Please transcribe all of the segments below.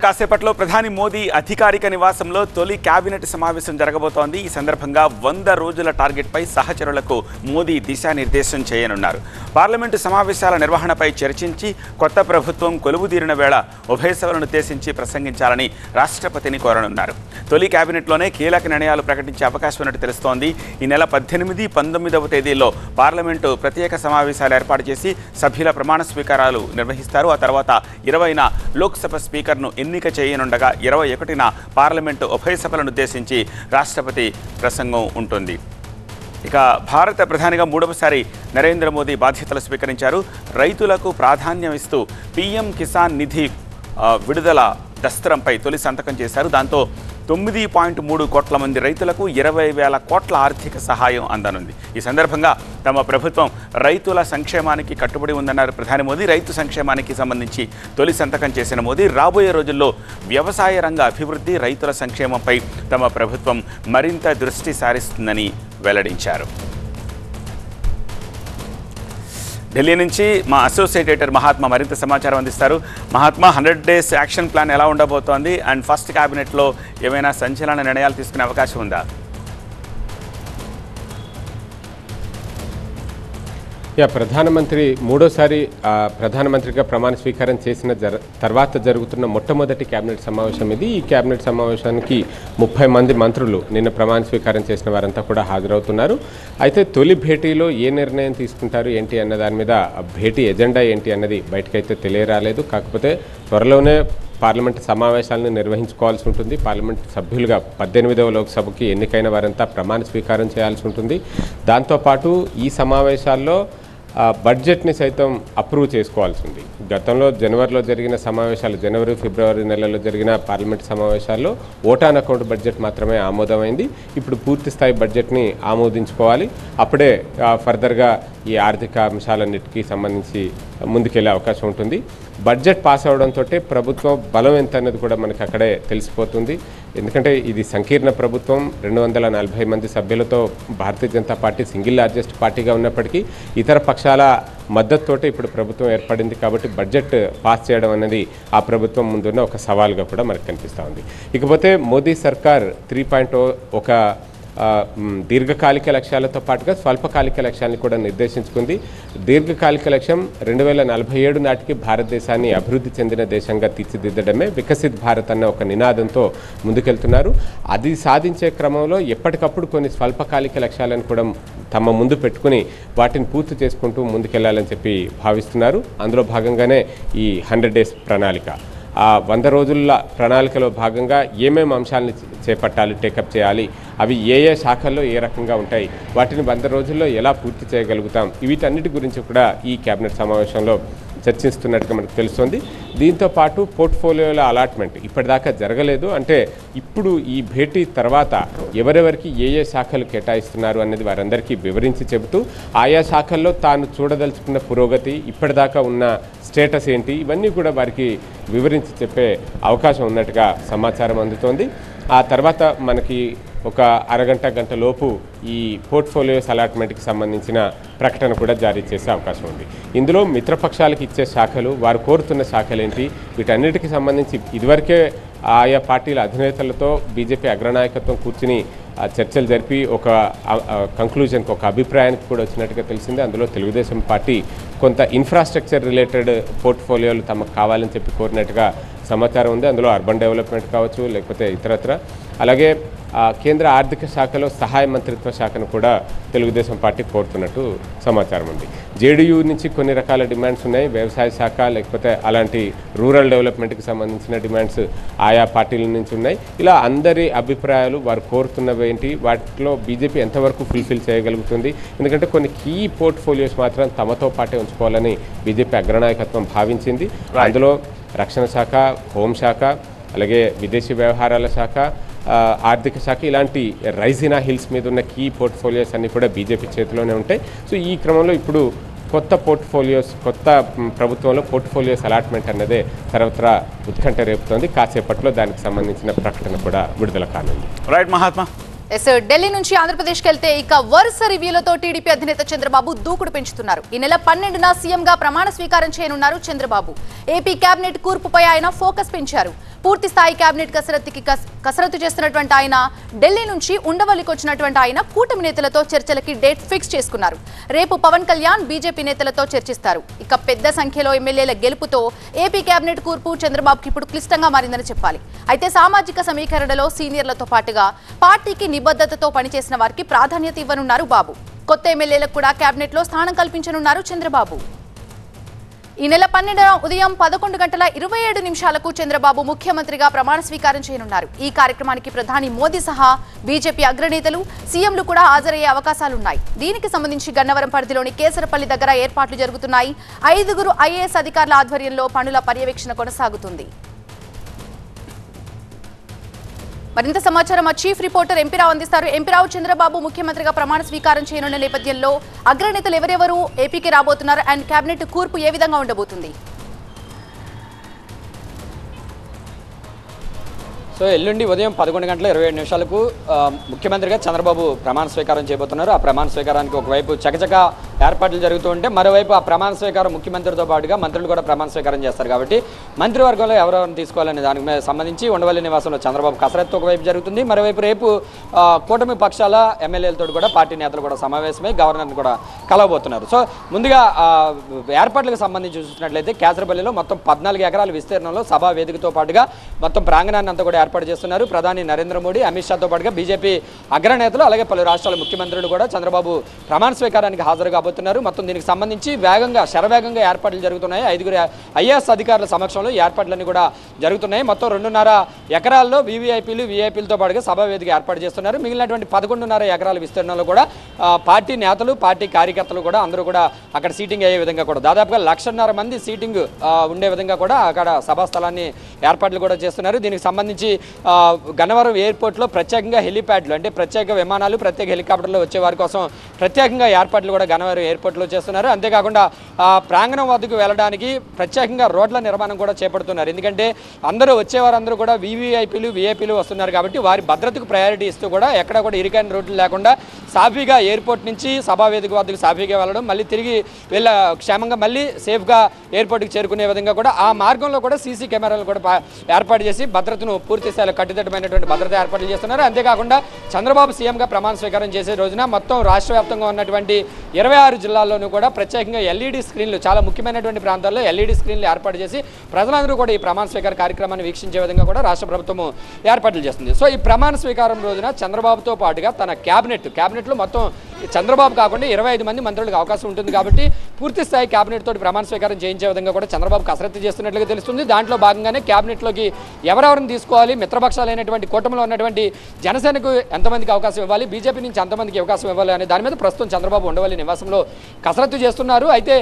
కాసేపట్లో ప్రధాని మోదీ అధికారిక నివాసంలో తొలి కేబినెట్ సమావేశం జరగబోతోంది. ఈ సందర్భంగా 100 రోజుల టార్గెట్పై సహచరులకు మోదీ దిశానిర్దేశం చేయనున్నారు. పార్లమెంటు సమావేశాల నిర్వహణపై చర్చించి కొత్త ప్రభుత్వం కొలువుదీరిన వేళ ఉభయ సభలను ఉద్దేశించి ప్రసంగించాలని రాష్ట్రపతిని కోరనున్నారు. తొలి కేబినెట్లోనే కీలక నిర్ణయాలు ప్రకటించే అవకాశం ఉన్నట్టు తెలుస్తోంది. ఈ నెల 18, 19వ తేదీల్లో పార్లమెంటు ప్రత్యేక సమావేశాలు ఏర్పాటు చేసి సభ్యుల ప్రమాణ స్వీకారాలు నిర్వహిస్తారు. ఆ తర్వాత 20న లోక్సభ స్పీకర్ ఎన్నిక చేయనుండగా 21న పార్లమెంటు ఉభయ సభలను ఉద్దేశించి రాష్ట్రపతి ప్రసంగం ఉంటుంది. ఇక భారత ప్రధానిగా మూడవసారి నరేంద్ర మోదీ బాధ్యతలు స్వీకరించారు. రైతులకు ప్రాధాన్యం ఇస్తూ పీఎం కిసాన్ నిధి విడుదల దస్త్రంపై తొలి సంతకం చేశారు. దాంతో 9.3 కోట్ల మంది రైతులకు 20,000 కోట్ల ఆర్థిక సహాయం అందనుంది. ఈ సందర్భంగా తమ ప్రభుత్వం రైతుల సంక్షేమానికి కట్టుబడి ఉందన్నారు ప్రధాని మోదీ. రైతు సంక్షేమానికి సంబంధించి తొలి సంతకం చేసిన మోదీ రాబోయే రోజుల్లో వ్యవసాయ రంగ అభివృద్ధి, రైతుల సంక్షేమంపై తమ ప్రభుత్వం మరింత దృష్టి సారిస్తుందని వెల్లడించారు. ఢిల్లీ నుంచి మా అసోసియేట్ ఎడిటర్ మహాత్మా మరింత సమాచారం అందిస్తారు. మహాత్మా, 100 డేస్ యాక్షన్ ప్లాన్ ఎలా ఉండబోతోంది అండ్ ఫస్ట్ క్యాబినెట్లో ఏమైనా సంచలన నిర్ణయాలు తీసుకునే అవకాశం ఉందా? ప్రధానమంత్రి మూడోసారి ప్రధానమంత్రిగా ప్రమాణ స్వీకారం చేసిన తర్వాత జరుగుతున్న మొట్టమొదటి కేబినెట్ సమావేశం ఇది. ఈ కేబినెట్ సమావేశానికి 30 మంది మంత్రులు నిన్న ప్రమాణ స్వీకారం చేసిన వారంతా కూడా హాజరవుతున్నారు. అయితే తొలి భేటీలో ఏ నిర్ణయం తీసుకుంటారు ఏంటి అన్న దాని మీద భేటీ ఎజెండా ఏంటి అన్నది బయటకైతే తెలియరాలేదు. కాకపోతే త్వరలోనే పార్లమెంట్ సమావేశాలను నిర్వహించుకోవాల్సి ఉంటుంది. పార్లమెంట్ సభ్యులుగా 18వ లోక్సభకి ఎన్నికైన వారంతా ప్రమాణ స్వీకారం చేయాల్సి ఉంటుంది. దాంతోపాటు ఈ సమావేశాల్లో బడ్జెట్ని సైతం అప్రూవ్ చేసుకోవాల్సి ఉంది. గతంలో జనవరిలో జరిగిన సమావేశాలు, జనవరి, ఫిబ్రవరి నెలల్లో జరిగిన పార్లమెంట్ సమావేశాల్లో ఓటాన్ అకౌంట్ బడ్జెట్ మాత్రమే ఆమోదమైంది. ఇప్పుడు పూర్తి స్థాయి బడ్జెట్ని ఆమోదించుకోవాలి. అప్పుడే ఫర్దర్గా ఈ ఆర్థిక అంశాలన్నిటికీ సంబంధించి ముందుకెళ్లే అవకాశం ఉంటుంది. బడ్జెట్ పాస్ అవడంతో ప్రభుత్వం బలం ఎంత అన్నది కూడా మనకు అక్కడే తెలిసిపోతుంది. ఎందుకంటే ఇది సంకీర్ణ ప్రభుత్వం, 240 మంది సభ్యులతో Bharatiya Janata party single largest పార్టీగా ఉన్నప్పటికీ ఇతర పక్షాల మద్దతుతోటే ఇప్పుడు ప్రభుత్వం ఏర్పడింది. కాబట్టి బడ్జెట్ పాస్ చేయడం అనేది ఆ ప్రభుత్వం ముందున్న ఒక సవాల్గా కూడా మనకు కనిపిస్తూ ఉంది. ఇకపోతే మోదీ సర్కార్ 3.0 ఒక దీర్ఘకాలిక లక్ష్యాలతో పాటుగా స్వల్పకాలిక లక్ష్యాన్ని కూడా నిర్దేశించుకుంది. దీర్ఘకాలిక లక్ష్యం 2047 నాటికి భారతదేశాన్ని అభివృద్ధి చెందిన దేశంగా తీర్చిదిద్దడమే, వికసిత్ భారత్ అన్న ఒక నినాదంతో ముందుకెళ్తున్నారు. అది సాధించే క్రమంలో ఎప్పటికప్పుడు కొన్ని స్వల్పకాలిక లక్ష్యాలను కూడా తమ ముందు పెట్టుకుని వాటిని పూర్తి చేసుకుంటూ ముందుకెళ్లాలని చెప్పి భావిస్తున్నారు. అందులో భాగంగానే ఈ 100 డేస్ ప్రణాళిక. ఆ 100 రోజుల ప్రణాళికలో భాగంగా ఏమేమి అంశాలను చేపట్టాలి, టేకప్ చేయాలి, అవి ఏ శాఖల్లో ఏ రకంగా ఉంటాయి, వాటిని 100 రోజుల్లో ఎలా పూర్తి చేయగలుగుతాం, వీటన్నిటి గురించి కూడా ఈ కేబినెట్ సమావేశంలో చర్చిస్తున్నట్టుగా మనకు తెలుస్తుంది. దీంతోపాటు పోర్ట్ఫోలియోల అలాట్మెంట్ ఇప్పటిదాకా జరగలేదు. అంటే ఇప్పుడు ఈ భేటీ తర్వాత ఎవరెవరికి ఏ శాఖలు కేటాయిస్తున్నారు అనేది వారందరికీ వివరించి చెబుతూ ఆయా శాఖల్లో తాను చూడదలుచుకున్న పురోగతి, ఇప్పటిదాకా ఉన్న స్టేటస్ ఏంటి, ఇవన్నీ కూడా వారికి వివరించి చెప్పే అవకాశం ఉన్నట్టుగా సమాచారం అందుతోంది. ఆ తర్వాత మనకి ఒక అరగంట గంట లోపు ఈ పోర్ట్ఫోలియోస్ అలాట్మెంట్కి సంబంధించిన ప్రకటన కూడా జారీ చేసే అవకాశం ఉంది. ఇందులో మిత్రపక్షాలకు ఇచ్చే శాఖలు, వారు కోరుతున్న శాఖలు ఏంటి, వీటన్నిటికి సంబంధించి ఇదివరకే ఆయా పార్టీల అధినేతలతో బీజేపీ అగ్రనాయకత్వం కూర్చుని చర్చలు జరిపి ఒక కంక్లూజన్కి, ఒక అభిప్రాయానికి కూడా వచ్చినట్టుగా తెలిసింది. అందులో తెలుగుదేశం పార్టీ కొంత ఇన్ఫ్రాస్ట్రక్చర్ రిలేటెడ్ పోర్ట్ఫోలియోలు తమకు కావాలని చెప్పి కోరినట్టుగా సమాచారం ఉంది. అందులో అర్బన్ డెవలప్మెంట్ కావచ్చు, లేకపోతే ఇతరత్ర. అలాగే కేంద్ర ఆర్థిక శాఖలో సహాయ మంత్రిత్వ శాఖను కూడా తెలుగుదేశం పార్టీ కోరుతున్నట్టు సమాచారం ఉంది. జేడీయూ నుంచి కొన్ని రకాల డిమాండ్స్ ఉన్నాయి. వ్యవసాయ శాఖ, లేకపోతే అలాంటి రూరల్ డెవలప్మెంట్కి సంబంధించిన డిమాండ్స్ ఆయా పార్టీల నుంచి ఉన్నాయి. ఇలా అందరి అభిప్రాయాలు, వారు కోరుతున్నవి ఏంటి, వాటిలో బీజేపీ ఎంతవరకు ఫుల్ఫిల్ చేయగలుగుతుంది. ఎందుకంటే కొన్ని కీ పోర్ట్ఫోలియోస్ మాత్రం తమతో పాటే ఉంచుకోవాలని బీజేపీ అగ్రనాయకత్వం భావించింది. అందులో రక్షణ శాఖ, హోంశాఖ, అలాగే విదేశీ వ్యవహారాల శాఖ, ఆర్థిక శాఖ, ఇలాంటి రైజినా హిల్స్ మీద ఉన్న కీ పోర్ట్ఫోలియోస్ అన్నీ కూడా బీజేపీ చేతిలోనే ఉంటాయి. సో ఈ క్రమంలో ఇప్పుడు కొత్త ప్రభుత్వంలో పోర్ట్ఫోలియోస్ అలాట్మెంట్ అన్నదే సర్వత్రా ఉత్కంఠ రేపుతోంది. కాసేపట్లో దానికి సంబంధించిన ప్రకటన కూడా విడుదల కానుంది. రైట్ మహాత్మా. ఢిల్లీ నుంచి ఆంధ్రప్రదేశ్కి వెళ్తే ఇక వరుస రివ్యూలతో టీడీపీ అధినేత చంద్రబాబు దూకుడు పెంచుతున్నారు. ఈ నెల 12న సీఎంగా ప్రమాణ స్వీకారం చేయనున్నారు చంద్రబాబు. ఏపీ కేబినెట్ కూర్పుపై ఆయన ఫోకస్ పెంచారు. పూర్తి స్థాయి కేబినెట్ కసరత్తు చేస్తున్నటువంటి ఆయన ఢిల్లీ నుంచి ఉండవల్లికి వచ్చినటువంటి ఆయన కూటమి నేతలతో చర్చలకి డేట్ ఫిక్స్ చేసుకున్నారు. రేపు పవన్ కళ్యాణ్ బీజేపీ నేతలతో చర్చిస్తారు. ఇక పెద్ద సంఖ్యలో ఎమ్మెల్యేల గెలుపుతో ఏపీ కేబినెట్ కూర్పు చంద్రబాబుకి ఇప్పుడు క్లిష్టంగా మారిందని చెప్పాలి. అయితే సామాజిక సమీకరణలో సీనియర్లతో పాటుగా పార్టీకి నిబద్ధతతో పనిచేసిన వారికి ప్రాధాన్యత ఇవ్వనున్నారు బాబు. కొత్త ఎమ్మెల్యేలకు కూడా కేబినెట్ లో స్థానం కల్పించనున్నారు చంద్రబాబు. ఈ నెల 12న ఉదయం 11:27 చంద్రబాబు ముఖ్యమంత్రిగా ప్రమాణ స్వీకారం చేయనున్నారు. ఈ కార్యక్రమానికి ప్రధాని మోదీ సహా బీజేపీ అగ్రనేతలు, సీఎంలు కూడా హాజరయ్యే అవకాశాలున్నాయి. దీనికి సంబంధించి గన్నవరం పరిధిలోని కేసరపల్లి దగ్గర ఏర్పాట్లు జరుగుతున్నాయి. 5 ఐఏఎస్ అధికారుల ఆధ్వర్యంలో పనుల పర్యవేక్షణ కొనసాగుతుంది. మరింత సమాచారం మా చీఫ్ రిపోర్టర్ ఎంపీరావు అందిస్తారు. ఎంపీరావు, చంద్రబాబు ముఖ్యమంత్రిగా ప్రమాణ స్వీకారం చేయనున్న నేపథ్యంలో అగ్రనేతలు ఎవరెవరు ఏపీకి రాబోతున్నారు అండ్ కేబినెట్ కూర్పు ఏ విధంగా ఉండబోతుంది? సో ఎల్లుండి ఉదయం 11:27 ముఖ్యమంత్రిగా చంద్రబాబు ప్రమాణ స్వీకారం చేయబోతున్నారు. ఆ ప్రమాణ స్వీకారానికి ఒకవైపు చకచక ఏర్పాట్లు జరుగుతూ ఉంటే మరోవైపు ఆ ప్రమాణ స్వీకారం ముఖ్యమంత్రితో పాటుగా మంత్రులు కూడా ప్రమాణ స్వీకారం చేస్తారు. కాబట్టి మంత్రివర్గంలో ఎవరెవరిని తీసుకోవాలనే దానికి సంబంధించి ఉండవల్లి నివాసంలో చంద్రబాబు కసరత్తు ఒకవైపు జరుగుతుంది. మరోవైపు రేపు కూటమి పక్షాల ఎమ్మెల్యేలతో కూడా పార్టీ నేతలు కూడా సమావేశమై గవర్నర్ని కూడా కలవబోతున్నారు. సో ముందుగా ఏర్పాట్లకు సంబంధించి చూసినట్లయితే కేసరపల్లిలో మొత్తం 14 ఎకరాల విస్తీర్ణంలో సభా వేదికతో పాటుగా మొత్తం ప్రాంగణాన్ని అంతా కూడా ఏర్పాటు చేస్తున్నారు. ప్రధాని నరేంద్ర మోడీ, అమిత్ షాతో పాటుగా బీజేపీ అగ్రనేతలు అలాగే పలు రాష్ట్రాల ముఖ్యమంత్రులు కూడా చంద్రబాబు ప్రమాణ స్వీకారానికి హాజరు కాబోతున్నారు. మొత్తం దీనికి సంబంధించి శరవేగంగా ఏర్పాట్లు జరుగుతున్నాయి. 5 ఐఏఎస్ అధికారుల సమక్షంలో ఏర్పాట్లన్నీ కూడా జరుగుతున్నాయి. మొత్తం 2.5 ఎకరాల్లో వీవీఐపీలతో పాటుగా సభా వేదిక ఏర్పాటు చేస్తున్నారు. మిగిలినటువంటి 11.5 ఎకరాల విస్తీర్ణంలో కూడా పార్టీ నేతలు, పార్టీ కార్యకర్తలు కూడా అందరూ కూడా అక్కడ సీటింగ్ అయ్యే విధంగా కూడా దాదాపుగా 1,50,000 మంది సీటింగ్ ఉండే విధంగా కూడా అక్కడ సభా స్థలాన్ని ఏర్పాట్లు కూడా చేస్తున్నారు. దీనికి సంబంధించి గన్నవరం ఎయిర్పోర్ట్లో ప్రత్యేకంగా హెలిప్యాడ్లు అంటే ప్రత్యేక విమానాలు, ప్రత్యేక హెలికాప్టర్లు వచ్చే వారి కోసం ప్రత్యేకంగా ఏర్పాట్లు కూడా గన్నవరం ఎయిర్పోర్ట్లో చేస్తున్నారు. అంతేకాకుండా ప్రాంగణం వద్దకు వెళ్ళడానికి ప్రత్యేకంగా రోడ్ల నిర్మాణం కూడా చేపడుతున్నారు. ఎందుకంటే అందరూ వచ్చేవారందరూ కూడా వీఐపీలు వస్తున్నారు కాబట్టి వారి భద్రతకు ప్రయారిటీ ఇస్తూ కూడా ఎక్కడ కూడా ఇరుకైన రోడ్లు లేకుండా సాఫీగా ఎయిర్పోర్ట్ నుంచి సభావేదిక వద్దకు సాఫీగా వెళ్ళడం, మళ్ళీ తిరిగి క్షేమంగా మళ్ళీ సేఫ్గా ఎయిర్పోర్ట్కి చేరుకునే విధంగా కూడా ఆ మార్గంలో కూడా సీసీ కెమెరాలు కూడా ఏర్పాటు చేసి భద్రతను పూర్తి స్థాయిలో కట్టుదిట్టమైనటువంటి భద్రత ఏర్పాట్లు చేస్తున్నారు. అంతేకాకుండా చంద్రబాబు సీఎంగా ప్రమాణ స్వీకారం చేసే రోజున మొత్తం రాష్ట్ర వ్యాప్తంగా ఉన్నటువంటి 26 జిల్లాల్లోనూ కూడా ప్రత్యేకంగా ఎల్ఈడి స్క్రీన్లు, చాలా ముఖ్యమైనటువంటి ప్రాంతాల్లో ఎల్ఈడి స్క్రీన్లు ఏర్పాటు చేసి ప్రజలందరూ కూడా ఈ ప్రమాణ స్వీకార కార్యక్రమాన్ని వీక్షించే విధంగా కూడా రాష్ట్ర ప్రభుత్వం ఏర్పాట్లు చేస్తుంది. సో ఈ ప్రమాణ స్వీకారం రోజున చంద్రబాబుతో పాటుగా తన క్యాబినెట్లో మొత్తం చంద్రబాబు కాకుండా 25 మంది మంత్రులకు అవకాశం ఉంటుంది. కాబట్టి పూర్తి స్థాయి కేబినెట్ తోటి ప్రమాణ స్వీకారం చేయించే విధంగా కూడా చంద్రబాబు కసరత్తు చేస్తున్నట్లుగా తెలుస్తుంది. దాంట్లో భాగంగానే కేబినెట్లోకి ఎవరెవరిని తీసుకోవాలి, మిత్రపక్షాలైనటువంటి కూటమిలో ఉన్నటువంటి జనసేనకు ఎంతమందికి అవకాశం ఇవ్వాలి, బీజేపీ నుంచి ఎంతమందికి అవకాశం ఇవ్వాలి అనే దాని మీద ప్రస్తుతం చంద్రబాబు ఉండవల్లి నివాసంలో కసరత్తు చేస్తున్నారు. అయితే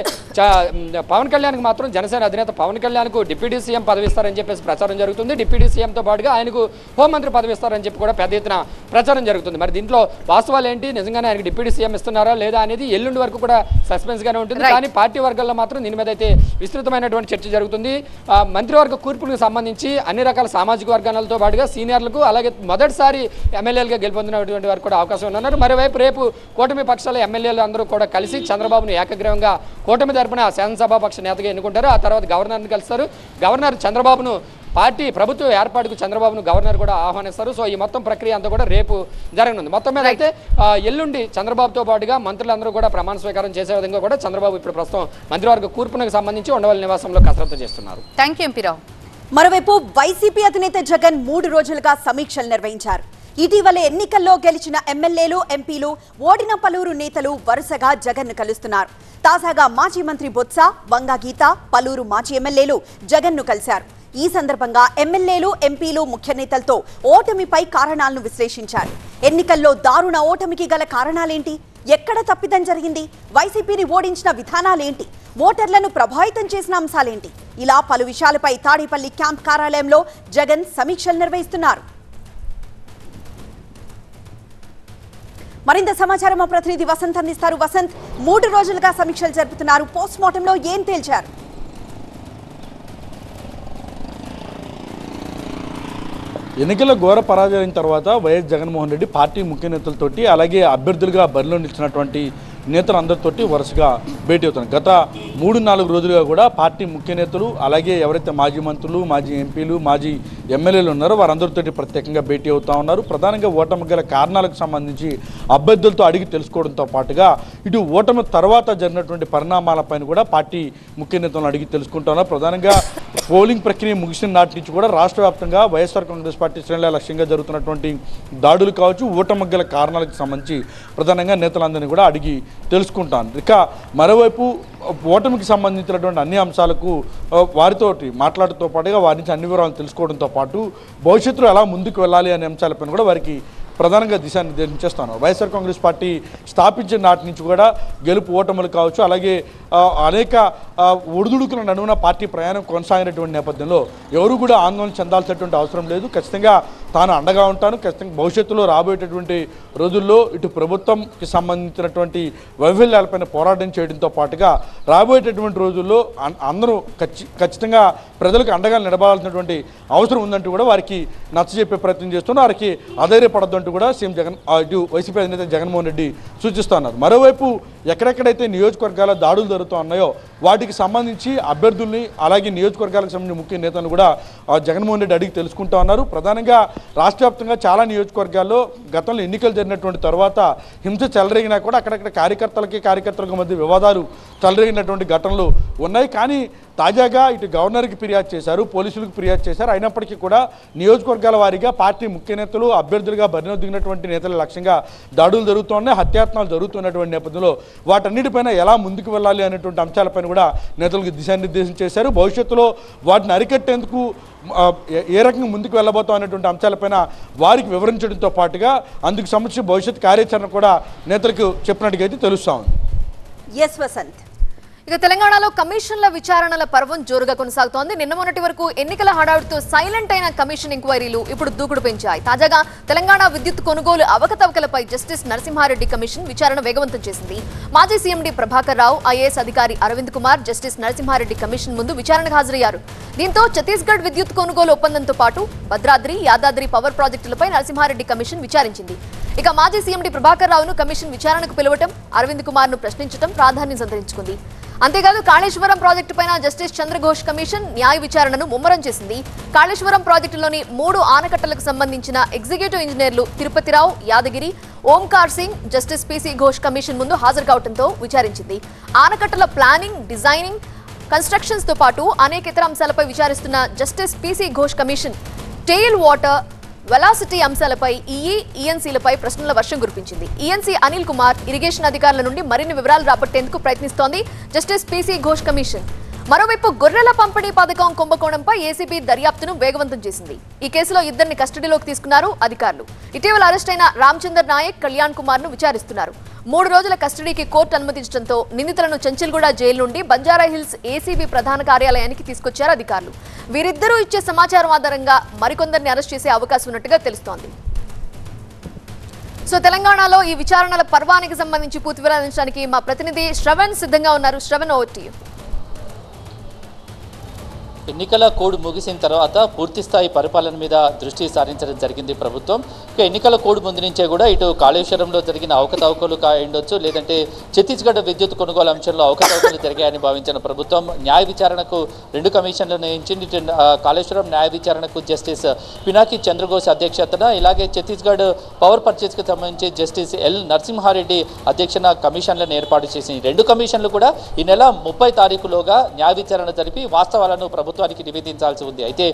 పవన్ కళ్యాణ్కి మాత్రం జనసేన అధినేత పవన్ కళ్యాణ్కు డిప్యూటీ సీఎం పదవి ఇస్తారని చెప్పేసి ప్రచారం జరుగుతుంది. డిప్యూటీ సీఎంతో పాటుగా ఆయనకు హోంమంత్రి పదవి ఇస్తారని చెప్పి కూడా పెద్ద ఎత్తున ప్రచారం జరుగుతుంది. మరి దీంట్లో వాస్తవాలు ఏంటి, నిజంగానే ఆయనకు డిప్యూటీ సీఎం ఇస్తున్నారా లేదా అనేది ఎల్లుండి వరకు కూడా సస్పెన్స్ గానే ఉంటుంది. కానీ పార్టీ వర్గాల్లో మాత్రం దీని మీద అయితే విస్తృతమైనటువంటి చర్చ జరుగుతుంది. మంత్రివర్గ కూర్పులకు సంబంధించి అన్ని రకాల సామాజిక వర్గాలతో పాటుగా సీనియర్లకు అలాగే మొదటిసారి ఎమ్మెల్యేలుగా గెలుపొందినటువంటి వారికి కూడా అవకాశం ఉన్నారు. మరోవైపు రేపు కూటమి పక్షాల ఎమ్మెల్యేలు అందరూ కూడా కలిసి చంద్రబాబును ఏకగ్రీవంగా కూటమి తరపున శాసనసభాపక్ష నేతగా ఎన్నుకుంటారు. ఆ తర్వాత గవర్నర్ని కలుస్తారు. గవర్నర్ చంద్రబాబును ప్రభుత్వ ఏర్పాటుకు చంద్రబాబును గవర్నర్ కూడా ఆహ్వానిస్తారు. సో ఈ మొత్తం ప్రక్రియ అంతా కూడా రేపు జరగనుంది. మొత్తం మీద అయితే ఎల్లుండి చంద్రబాబుతో పాటుగా మంత్రులందరూ కూడా ప్రమాణ స్వీకారం చేసే విధంగా కూడా చంద్రబాబు ఇప్పుడు ప్రస్తుతం మంత్రివర్గ కూర్పునకు సంబంధించి ఉండవల్లి నివాసంలో కసరత్తు చేస్తున్నారు. థాంక్యూ ఎంపీరావు. మరోవైపు వైసీపీ అధినేత జగన్ 3 రోజులుగా సమీక్షలు నిర్వహించారు. ఇటీవల ఎన్నికల్లో గెలిచిన ఎమ్మెల్యేలు, ఎంపీలు, ఓడిన పలువురు నేతలు వరుసగా జగన్ను కలుస్తున్నారు. తాజాగా మాజీ మంత్రి బొత్స, వంగా గీత, పలువురు మాజీ ఎమ్మెల్యేలు జగన్ను కలిశారు. ఈ సందర్భంగా ఎమ్మెల్యేలు, ఎంపీలు ముఖ్య నేతలతో ఓటమిపై కారణాలను విశ్లేషించారు. ఎన్నికల్లో దారుణ ఓటమికి గల కారణాలేంటి, ఎక్కడ తప్పిదం జరిగింది, వైసీపీని ఓడించిన విధానాలేంటి, ఓటర్లను ప్రభావితం చేసిన అంశాలేంటి, ఇలా పలు విషయాలపై తాడేపల్లి క్యాంప్ కార్యాలయంలో జగన్ సమీక్షలు నిర్వహిస్తున్నారు. మరింత సమాచారం మా ప్రతినిధి వసంత్ అందిస్తారు. వసంత్, 3 రోజులుగా సమీక్షలు జరుపుతున్నారు. పోస్ట్ మార్టంలో ఏం తేల్చారు? ఎన్నికల ఘోర పరాజయం తర్వాత వైఎస్ జగన్మోహన్ రెడ్డి పార్టీ ముఖ్య నేతలతోటి అలాగే అభ్యర్థులుగా బరిలో నిలిచినటువంటి నేతలందరితోటి వరుసగా భేటీ అవుతున్నారు. గత 3-4 రోజులుగా కూడా పార్టీ ముఖ్య నేతలు అలాగే ఎవరైతే మాజీ మంత్రులు, మాజీ ఎంపీలు, మాజీ ఎమ్మెల్యేలు ఉన్నారో వారందరితోటి ప్రత్యేకంగా భేటీ అవుతూ ఉన్నారు. ప్రధానంగా ఓటమి గల కారణాలకు సంబంధించి అభ్యర్థులతో అడిగి తెలుసుకోవడంతో పాటుగా ఇటు ఓటమి తర్వాత జరిగినటువంటి పరిణామాలపైన కూడా పార్టీ ముఖ్య నేతలను అడిగి తెలుసుకుంటున్నారు. ప్రధానంగా పోలింగ్ ప్రక్రియ ముగిసిన నాటి నుంచి కూడా రాష్ట్ర వ్యాప్తంగా వైఎస్ఆర్ కాంగ్రెస్ పార్టీ శ్రేణుల లక్ష్యంగా జరుగుతున్నటువంటి దాడులు కావచ్చు, ఓటమి గల కారణాలకు సంబంధించి ప్రధానంగా నేతలందరినీ కూడా అడిగి తెలుసుకుంటాను. ఇక మరోవైపు ఓటమికి సంబంధించినటువంటి అన్ని అంశాలకు వారితోటి మాట్లాడటంతో పాటుగా వారి నుంచి అన్ని వివరాలు తెలుసుకోవడంతో పాటు భవిష్యత్తులో ఎలా ముందుకు వెళ్ళాలి అనే అంశాలపైన కూడా వారికి ప్రధానంగా దిశానిర్దేశం చేస్తాను. వైఎస్ఆర్ కాంగ్రెస్ పార్టీ స్థాపించిన నాటి నుంచి కూడా గెలుపు ఓటములు కావచ్చు, అలాగే అనేక ఒడిదుడుకుల నడువున పార్టీ ప్రయాణం కొనసాగినటువంటి నేపథ్యంలో ఎవరు కూడా ఆందోళన చెందాల్సినటువంటి అవసరం లేదు. ఖచ్చితంగా తాను అండగా ఉంటాను. ఖచ్చితంగా భవిష్యత్తులో రాబోయేటటువంటి రోజుల్లో ఇటు ప్రభుత్వంకి సంబంధించినటువంటి వైఫల్యాలపైన పోరాటం చేయడంతో పాటుగా రాబోయేటటువంటి రోజుల్లో అందరూ ఖచ్చితంగా ప్రజలకు అండగా నిలబడాల్సినటువంటి అవసరం ఉందంటూ కూడా వారికి నచ్చజెప్పే ప్రయత్నం చేస్తున్నారు. వారికి అధైర్యపడద్దంటూ కూడా సీఎం ఇటు వైసీపీ అధినేత జగన్మోహన్ రెడ్డి సూచిస్తున్నారు. మరోవైపు ఎక్కడెక్కడైతే నియోజకవర్గాల దాడులు జరుగుతూ ఉన్నాయో వాటికి సంబంధించి అభ్యర్థుల్ని అలాగే నియోజకవర్గాలకు సంబంధించిన ముఖ్య నేతలను కూడా జగన్మోహన్ రెడ్డి అడిగి తెలుసుకుంటూ ఉన్నారు. ప్రధానంగా రాష్ట్ర వ్యాప్తంగా చాలా నియోజకవర్గాల్లో గతంలో ఎన్నికలు జరిగినటువంటి తర్వాత హింస చెలరేగినా కూడా అక్కడక్కడ కార్యకర్తలకు మధ్య వివాదాలు చెలరేగినటువంటి ఘటనలు ఉన్నాయి. కానీ తాజాగా ఇటు గవర్నర్కి ఫిర్యాదు చేశారు, పోలీసులకు ఫిర్యాదు చేశారు. అయినప్పటికీ కూడా నియోజకవర్గాల వారీగా పార్టీ ముఖ్య నేతలు అభ్యర్థులుగా బరిలో దిగినటువంటి నేతల లక్ష్యంగా దాడులు జరుగుతున్నాయి, హత్యాయత్నాలు జరుగుతున్నటువంటి నేపథ్యంలో వాటన్నిటిపైన ఎలా ముందుకు వెళ్ళాలి అనేటువంటి అంశాలపైన కూడా నేతలకు దిశానిర్దేశం చేశారు. భవిష్యత్తులో వాటిని అరికట్టేందుకు ఏ రకంగా ముందుకు వెళ్ళబోతాం అనేటువంటి అంశాలపైన వారికి వివరించడంతో పాటుగా అందుకు సంబంధించి భవిష్యత్ కార్యాచరణ కూడా నేతలకు చెప్పినట్టుగా అయితే తెలుస్తా ఉంది. ఎస్ వసంత్. ఇక తెలంగాణలో కమిషన్ల విచారణల పర్వం జోరుగా కొనసాగుతోంది. నిన్న మొన్నటి వరకు ఎన్నికల హడావుడితో సైలెంట్ అయిన కమిషన్ ఎంక్వైరీలు ఇప్పుడు దూకుడు పెంచాయి. తాజాగా తెలంగాణ విద్యుత్ కొనుగోలు అవకతవకలపై జస్టిస్ నరసింహారెడ్డి కమిషన్ విచారణ వేగవంతం చేసింది. మాజీ సీఎండీ ప్రభాకర్ రావు, ఐఏఎస్ అధికారి అరవింద్ కుమార్ జస్టిస్ నరసింహారెడ్డి కమిషన్ ముందు విచారణకు హాజరయ్యారు. దీంతో ఛత్తీస్గఢ్ విద్యుత్ కొనుగోలు ఒప్పందంతో పాటు భద్రాద్రి, యాదాద్రి పవర్ ప్రాజెక్టులపై నరసింహారెడ్డి కమిషన్ విచారించింది. ఇక మాజీ సీఎండీ ప్రభాకర్ రావును కమిషన్ విచారణకు పిలవటం, అరవింద్ కుమార్ ను ప్రశ్నించడం ప్రాధాన్యం సంతరించుకుంది. అంతేకాదు కాళేశ్వరం ప్రాజెక్టు పైన జస్టిస్ చంద్రఘోష్ కమిషన్ న్యాయ విచారణను ముమ్మరం చేసింది. కాళేశ్వరం ప్రాజెక్టులోని 3 ఆనకట్టలకు సంబంధించిన ఎగ్జిక్యూటివ్ ఇంజనీర్లు Tirupati Rao, Yadagiri, Omkar Singh justice PC Ghosh commission ముందు హాజరు కావడంతో విచారించింది. ఆనకట్టల ప్లానింగ్, డిజైనింగ్, కన్స్ట్రక్షన్స్ తో పాటు అనేక ఇతర అంశాలపై విచారిస్తున్న justice PC Ghosh commission tail water, velocity అంశాలపై ఈఎన్సీలపై ప్రశ్నల వర్షం కురిపించింది. ఈఎన్సీ అనిల్ కుమార్, ఇరిగేషన్ అధికారుల నుండి మరిన్ని వివరాలు రాబట్టేందుకు ప్రయత్నిస్తోంది జస్టిస్ పీసీ ఘోష్ కమిషన్. మరోవైపు గొర్రెల పంపిణీ పథకం కుంభకోణంపై ఏసీబీ దర్యాప్తును వేగవంతం చేసింది. ఈ కేసులో 2 కస్టడీలోకి తీసుకున్నారు అధికారులు. ఇటీవల అరెస్ట్ అయిన రామచందర్ నాయక్, కళ్యాణ్ కుమార్ ను విచారిస్తున్నారు. 3 రోజుల కస్టడీకి కోర్టు అనుమతించడంతో నిందితులను చంచల్గూడ జైలు నుండి బంజారాహిల్స్ ఏసీబీ ప్రధాన కార్యాలయానికి తీసుకొచ్చారు అధికారులు. వీరిద్దరూ ఇచ్చే సమాచారం ఆధారంగా మరికొందరిని అరెస్ట్ చేసే అవకాశం ఉన్నట్టుగా తెలుస్తోంది. సో తెలంగాణలో ఈ విచారణల పర్వానికి సంబంధించి పూర్తి వివరాలు అందించడానికి మా ప్రతినిధి శ్రవణ్ సిద్ధంగా ఉన్నారు. Shravan, over to you. ఎన్నికల కోడ్ ముగిసిన తర్వాత పూర్తి స్థాయి పరిపాలన మీద దృష్టి సారించడం జరిగింది ప్రభుత్వం. ఇక ఎన్నికల కోడ్ ముందు నుంచే కూడా ఇటు కాళేశ్వరంలో జరిగిన అవకతవకలు ఉండొచ్చు, లేదంటే ఛత్తీస్గఢ్ విద్యుత్ కొనుగోలు అంశంలో అవకతవకలు జరిగాయని భావించిన ప్రభుత్వం న్యాయ విచారణకు 2 కమిషన్లు నియమించింది. కాళేశ్వరం న్యాయ విచారణకు జస్టిస్ పినాకి చంద్రఘోష్ అధ్యక్షతన, ఇలాగే ఛత్తీస్గఢ్ పవర్ పర్చేస్కి సంబంధించి జస్టిస్ ఎల్ నరసింహారెడ్డి అధ్యక్షన కమిషన్లను ఏర్పాటు చేసింది. 2 కమిషన్లు కూడా ఈ నెల 30 తారీఖులోగా న్యాయ విచారణ జరిపి వాస్తవాలను ప్రభుత్వానికి నివేదించాల్సి ఉంది. అయితే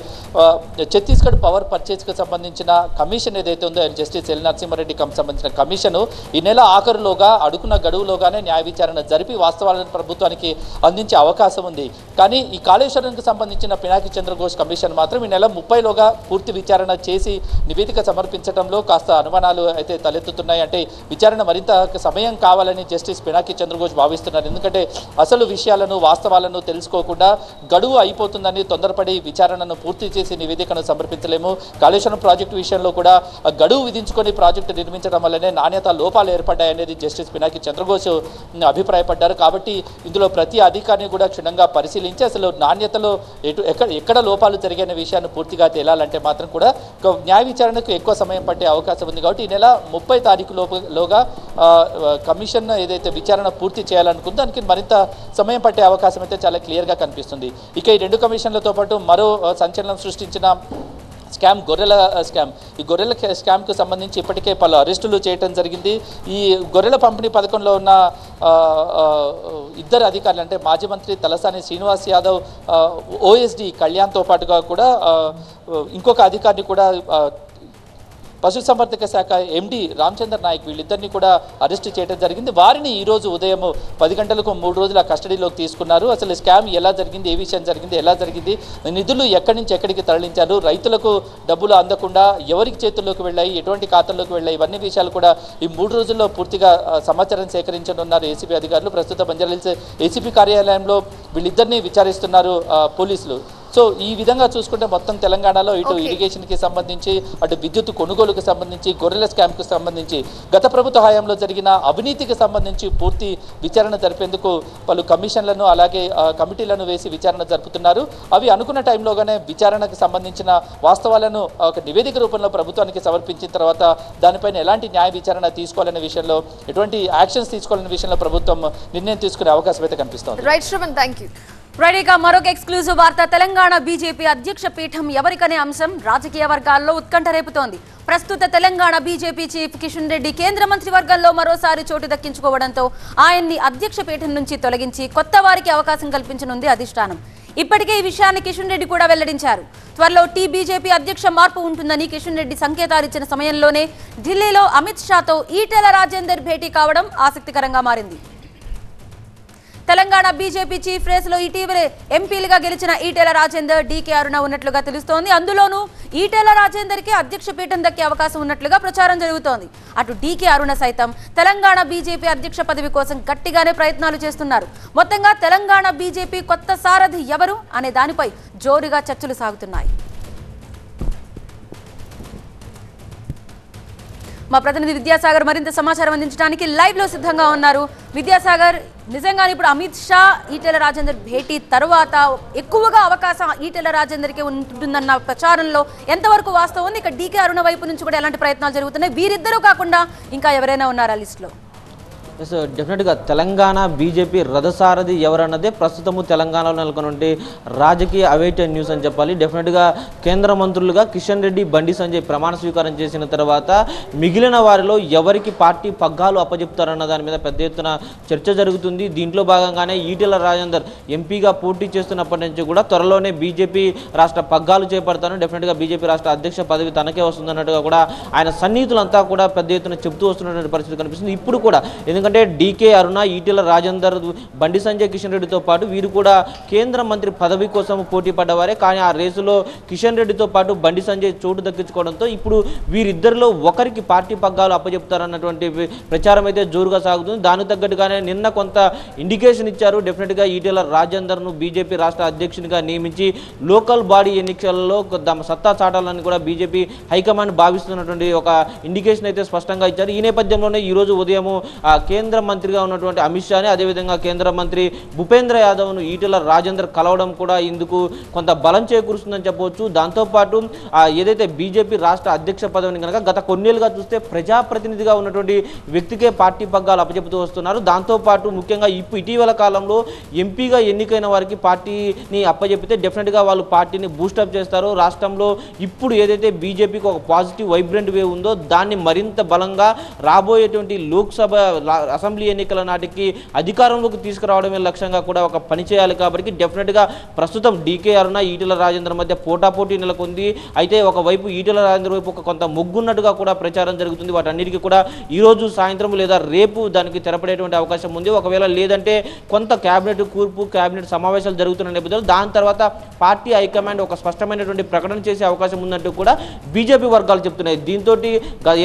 ఛత్తీస్గఢ్ పవర్ పర్చేస్కి సంబంధించిన కమిషన్ ఏదైతే ఉందో జస్టిస్ ఎల్ నరసింహారెడ్డికి సంబంధించిన కమిషను ఈ నెల ఆఖరులోగా అడుగున గడువులోగానే న్యాయ విచారణ జరిపి వాస్తవాలను ప్రభుత్వానికి అందించే అవకాశం ఉంది. కానీ ఈ కాళేశ్వరంకి సంబంధించిన పినాకి చంద్రఘోష్ కమిషన్ మాత్రం ఈ నెల 30లోగా పూర్తి విచారణ చేసి నివేదిక సమర్పించడంలో కాస్త అనుమానాలు అయితే తలెత్తుతున్నాయి. అంటే విచారణ మరింత సమయం కావాలని జస్టిస్ పినాకి చంద్రఘోష్ భావిస్తున్నారు. ఎందుకంటే అసలు విషయాలను, వాస్తవాలను తెలుసుకోకుండా గడువు అయిపోతుంది ఉందని తొందరపడి విచారణను పూర్తి చేసి నివేదికను సమర్పించలేము. కాళేశ్వరం ప్రాజెక్టు విషయంలో కూడా గడువు విధించుకొని ప్రాజెక్టు నిర్మించడం వల్లనే నాణ్యత లోపాలు ఏర్పడ్డాయనేది జస్టిస్ పినాకి చంద్రఘోష్ అభిప్రాయపడ్డారు. కాబట్టి ఇందులో ప్రతి అధికారిని కూడా క్షుణ్ణంగా పరిశీలించి అసలు నాణ్యతలో ఎక్కడ లోపాలు జరిగిన విషయాన్ని పూర్తిగా తేలాలంటే మాత్రం కూడా న్యాయ విచారణకు ఎక్కువ సమయం పట్టే అవకాశం ఉంది. కాబట్టి ఈ నెల 30 తారీఖులోగా కమిషన్ ఏదైతే విచారణ పూర్తి చేయాలనుకుందో దానికి మరింత సమయం పట్టే అవకాశం అయితే చాలా క్లియర్గా కనిపిస్తుంది. ఇక ఈ 2 కమిషన్లతో పాటు మరో సంచలనం సృష్టించిన స్కామ్ గొర్రెల స్కామ్. ఈ గొర్రెల స్కామ్కు సంబంధించి ఇప్పటికే పలు అరెస్టులు చేయడం జరిగింది. ఈ గొర్రెల పంపిణీ పథకంలో ఉన్న 2 అధికారులు అంటే మాజీ మంత్రి తలసాని శ్రీనివాస్ యాదవ్, ఓఎస్డి కళ్యాణ్తో పాటుగా కూడా ఇంకొక అధికారిని కూడా పశుసంవర్ధక శాఖ ఎండి రామచంద్ర నాయక్ వీళ్ళిద్దరిని కూడా అరెస్ట్ చేయడం జరిగింది. వారిని ఈరోజు ఉదయం 10 గంటలకు 3 రోజుల కస్టడీలోకి తీసుకున్నారు. అసలు స్కామ్ ఎలా జరిగింది, ఏ విషయం జరిగింది, ఎలా జరిగింది, నిధులు ఎక్కడి నుంచి ఎక్కడికి తరలించారు, రైతులకు డబ్బులు అందకుండా ఎవరికి చేతుల్లోకి వెళ్ళాయి, ఎటువంటి ఖాతాల్లోకి వెళ్ళాయి, ఇవన్నీ విషయాలు కూడా ఈ 3 రోజుల్లో పూర్తిగా సమాచారం సేకరించనున్నారు ఏసీబీ అధికారులు. ప్రస్తుత బంజారాహిల్స్ ఏసీపీ కార్యాలయంలో వీళ్ళిద్దరిని విచారిస్తున్నారు పోలీసులు. సో ఈ విధంగా చూసుకుంటే మొత్తం తెలంగాణలో ఇటు ఇరిగేషన్కి సంబంధించి, అటు విద్యుత్ కొనుగోలుకు సంబంధించి, గొర్రెల స్కామ్కు సంబంధించి, గత ప్రభుత్వ హయాంలో జరిగిన అవినీతికి సంబంధించి పూర్తి విచారణ జరిపేందుకు పలు కమిషన్లను అలాగే కమిటీలను వేసి విచారణ జరుపుతున్నారు. అవి అనుకున్న టైంలోగానే విచారణకు సంబంధించిన వాస్తవాలను ఒక నివేదిక రూపంలో ప్రభుత్వానికి సమర్పించిన తర్వాత దానిపైన ఎలాంటి న్యాయ విచారణ తీసుకోవాలనే విషయంలో, ఎటువంటి యాక్షన్స్ తీసుకోవాలనే విషయంలో ప్రభుత్వం నిర్ణయం తీసుకునే అవకాశం అయితే కనిపిస్తోంది. Right Shravan, thank you. రెడీగా మరొక ఎక్స్క్లూజివ్ వార్త. తెలంగాణ బీజేపీ అధ్యక్ష పీఠం ఎవరికనే అంశం రాజకీయ వర్గాల్లో ఉత్కంఠ రేపుతోంది. ప్రస్తుత తెలంగాణ బీజేపీ చీఫ్ కిషన్ రెడ్డి కేంద్ర మంత్రివర్గంలో మరోసారి చోటు దక్కించుకోవడంతో ఆయన్ని అధ్యక్ష పీఠం నుంచి తొలగించి కొత్త వారికి అవకాశం కల్పించనుంది అధిష్టానం. ఇప్పటికే ఈ విషయాన్ని కిషన్ రెడ్డి కూడా వెల్లడించారు. త్వరలో బీజేపీ అధ్యక్ష మార్పు ఉంటుందని కిషన్ రెడ్డి సంకేతాలు ఇచ్చిన సమయంలోనే ఢిల్లీలో అమిత్ షాతో ఈటెల రాజేందర్ భేటీ కావడం ఆసక్తికరంగా మారింది. తెలంగాణ బీజేపీ చీఫ్ రేసులో ఇటీవలే ఎంపీలుగా గెలిచిన ఈటెల రాజేందర్, డీకే అరుణ ఉన్నట్లుగా తెలుస్తోంది. అందులోనూ ఈటెల రాజేందర్కి అధ్యక్ష పీఠం దక్కే అవకాశం ఉన్నట్లుగా ప్రచారం జరుగుతోంది. అటు డీకే అరుణ సైతం తెలంగాణ బీజేపీ అధ్యక్ష పదవి కోసం గట్టిగానే ప్రయత్నాలు చేస్తున్నారు. మొత్తంగా తెలంగాణ బీజేపీ కొత్త సారథి ఎవరు అనే దానిపై జోరుగా చర్చలు సాగుతున్నాయి. మా ప్రతినిధి విద్యాసాగర్ మరింత సమాచారం అందించడానికి లైవ్ లో సిద్ధంగా ఉన్నారు. విద్యాసాగర్, నిజంగానే ఇప్పుడు అమిత్ షా ఈటెల రాజేందర్ భేటీ తర్వాత ఎక్కువగా అవకాశం ఈటెల రాజేందర్కి ఉంటుందన్న ప్రచారంలో ఎంతవరకు వాస్తవం ఉంది? ఇక డీకే అరుణ వైపు నుంచి కూడా ఎలాంటి ప్రయత్నాలు జరుగుతున్నాయి? వీరిద్దరూ కాకుండా ఇంకా ఎవరైనా ఉన్నారా లిస్టులో? ఎస్, డెఫినెట్గా తెలంగాణ బీజేపీ రథసారథి ఎవరన్నదే ప్రస్తుతము తెలంగాణలో నెలకొన్నటువంటి రాజకీయ అవైటెడ్ న్యూస్ అని చెప్పాలి. డెఫినెట్గా కేంద్ర మంత్రులుగా కిషన్ రెడ్డి, బండి సంజయ్ ప్రమాణ స్వీకారం చేసిన తర్వాత మిగిలిన వారిలో ఎవరికి పార్టీ పగ్గాలు అప్పచెప్తారన్న దాని మీద పెద్ద ఎత్తున చర్చ జరుగుతుంది. దీంట్లో భాగంగానే ఈటెల రాజేందర్ ఎంపీగా పోటీ చేస్తున్నప్పటి నుంచి కూడా త్వరలోనే బీజేపీ రాష్ట్ర పగ్గాలు చేపడతాను, డెఫినెట్గా బీజేపీ రాష్ట్ర అధ్యక్ష పదవి తనకే వస్తుందన్నట్టుగా కూడా ఆయన సన్నిహితులంతా కూడా పెద్ద ఎత్తున చెబుతూ వస్తున్నటువంటి పరిస్థితి కనిపిస్తుంది. ఇప్పుడు కూడా ఎందుకంటే డీకే అరుణ, ఈటెల రాజేందర్, బండి సంజయ్, కిషన్ రెడ్డితో పాటు వీరు కూడా కేంద్ర మంత్రి పదవి కోసం పోటీ పడ్డవారే. కానీ ఆ రేసులో కిషన్ రెడ్డితో పాటు బండి సంజయ్ చోటు దక్కించుకోవడంతో ఇప్పుడు వీరిద్దరిలో ఒకరికి పార్టీ పగ్గాలు అప్పచెప్తారన్నటువంటి ప్రచారం అయితే జోరుగా సాగుతుంది. దానికి తగ్గట్టుగానే నిన్న కొంత ఇండికేషన్ ఇచ్చారు. డెఫినెట్గా ఈటెల రాజేందర్ను బీజేపీ రాష్ట్ర అధ్యక్షునిగా నియమించి లోకల్ బాడీ ఎన్నికలలో తమ సత్తా చాటాలని కూడా బీజేపీ హైకమాండ్ భావిస్తున్నటువంటి ఒక ఇండికేషన్ అయితే స్పష్టంగా ఇచ్చారు. ఈ నేపథ్యంలోనే ఈరోజు ఉదయం కేంద్ర మంత్రిగా ఉన్నటువంటి అమిత్ షాని, అదేవిధంగా కేంద్ర మంత్రి భూపేంద్ర యాదవ్ను ఈటెల రాజేందర్ కలవడం కూడా ఇందుకు కొంత బలం చేకూరుస్తుందని చెప్పవచ్చు. దాంతోపాటు ఏదైతే బీజేపీ రాష్ట్ర అధ్యక్ష పదవిని కనుక గత కొన్నేళ్ళుగా చూస్తే ప్రజాప్రతినిధిగా ఉన్నటువంటి వ్యక్తికే పార్టీ పగ్గాలు అప్పచెపుతూ వస్తున్నారు. దాంతోపాటు ముఖ్యంగా ఇటీవల కాలంలో ఎంపీగా ఎన్నికైన వారికి పార్టీని అప్పచెపితే డెఫినెట్గా వాళ్ళు పార్టీని బూస్టప్ చేస్తారు. రాష్ట్రంలో ఇప్పుడు ఏదైతే బీజేపీకి ఒక పాజిటివ్ వైబ్రెంట్ వేవ్ ఉందో దాన్ని మరింత బలంగా రాబోయేటువంటి లోక్సభ అసెంబ్లీ ఎన్నికల నాటికి అధికారంలోకి తీసుకురావడమే లక్ష్యంగా కూడా ఒక పని చేయాలి. కాబట్టి డెఫినెట్గా ప్రస్తుతం డీకే అరుణ, ఈటెల రాజేందర్ మధ్య పోటాపోటీ నెలకొంది. అయితే ఒకవైపు ఈటెల రాజేందర్ వైపు కొంత మొగ్గున్నట్టుగా కూడా ప్రచారం జరుగుతుంది. వాటన్నిటికీ కూడా ఈరోజు సాయంత్రం లేదా రేపు దానికి తెరపడేటువంటి అవకాశం ఉంది. ఒకవేళ లేదంటే కొంత క్యాబినెట్ కూర్పు, క్యాబినెట్ సమావేశాలు జరుగుతున్న నేపథ్యంలో దాని తర్వాత పార్టీ హైకమాండ్ ఒక స్పష్టమైనటువంటి ప్రకటన చేసే అవకాశం ఉందంటూ కూడా బీజేపీ వర్గాలు చెప్తున్నాయి. దీంతో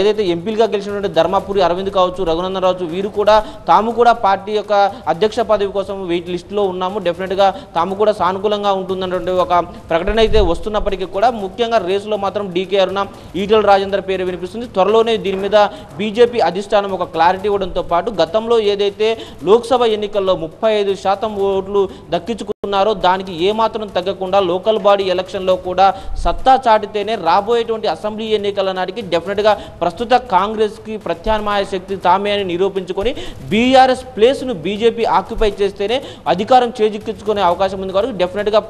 ఏదైతే ఎంపీలుగా గెలిచినటువంటి ధర్మపురి అరవింద్ కావచ్చు, రఘునందన్ రావచ్చు, వీరు కూడా తాము కూడా పార్టీ యొక్క అధ్యక్ష పదవి కోసం వెయిట్ లిస్టులో ఉన్నాము, డెఫినెట్గా తాము కూడా సానుకూలంగా ఉంటుందన్నటువంటి ఒక ప్రకటన అయితే వస్తున్నప్పటికీ కూడా ముఖ్యంగా రేసులో మాత్రం డీకే అరుణ, ఈటెల రాజేందర్ పేరు వినిపిస్తుంది. త్వరలోనే దీని మీద బీజేపీ అధిష్టానం ఒక క్లారిటీ ఇవ్వడంతో పాటు గతంలో ఏదైతే లోక్సభ ఎన్నికల్లో 35% ఓట్లు దక్కించుకున్నారో దానికి ఏమాత్రం తగ్గకుండా లోకల్ బాడీ ఎలక్షన్లో కూడా సత్తా చాటితేనే రాబోయేటువంటి అసెంబ్లీ ఎన్నికల నాటికి డెఫినెట్గా ప్రస్తుత కాంగ్రెస్కి ప్రత్యామ్నాయ శక్తి తామే అని నిరూపించుకొని బీఆర్ఎస్ ప్లేస్ను బీజేపీ ఆక్యుపై చేస్తేనే అధికారం చేజిక్కించుకునే అవకాశం ఉంది కాబట్టి డెఫినెట్గా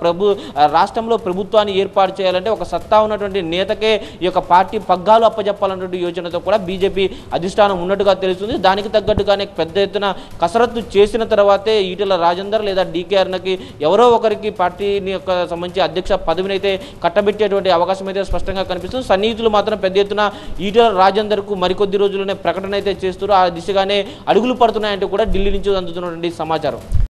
రాష్ట్రంలో ప్రభుత్వాన్ని ఏర్పాటు చేయాలంటే ఒక సత్తా ఉన్నటువంటి నేతకే ఈ యొక్క పార్టీ పగ్గాలు అప్పజెప్పాలన్నటువంటి యోచనతో కూడా బీజేపీ అధిష్టానం ఉన్నట్టుగా తెలుస్తుంది. దానికి తగ్గట్టుగానే పెద్ద ఎత్తున కసరత్తు చేసిన తర్వాతే ఈటెల రాజేందర్ లేదా డీకే అరుణకి ఎవరో ఒకరికి పార్టీని యొక్క సంబంధించి అధ్యక్ష పదవిని అయితే కట్టబెట్టేటువంటి అవకాశం అయితే స్పష్టంగా కనిపిస్తుంది. సన్నిహితులు మాత్రం పెద్ద ఎత్తున ఈటెల రాజేందర్కు మరికొద్ది రోజుల్లోనే ప్రకటన అయితే చేస్తారు. ఆ దిశగానే అడుగులు పడుతున్నాయంటూ కూడా ఢిల్లీ నుంచి అందుతున్నటువంటి సమాచారం.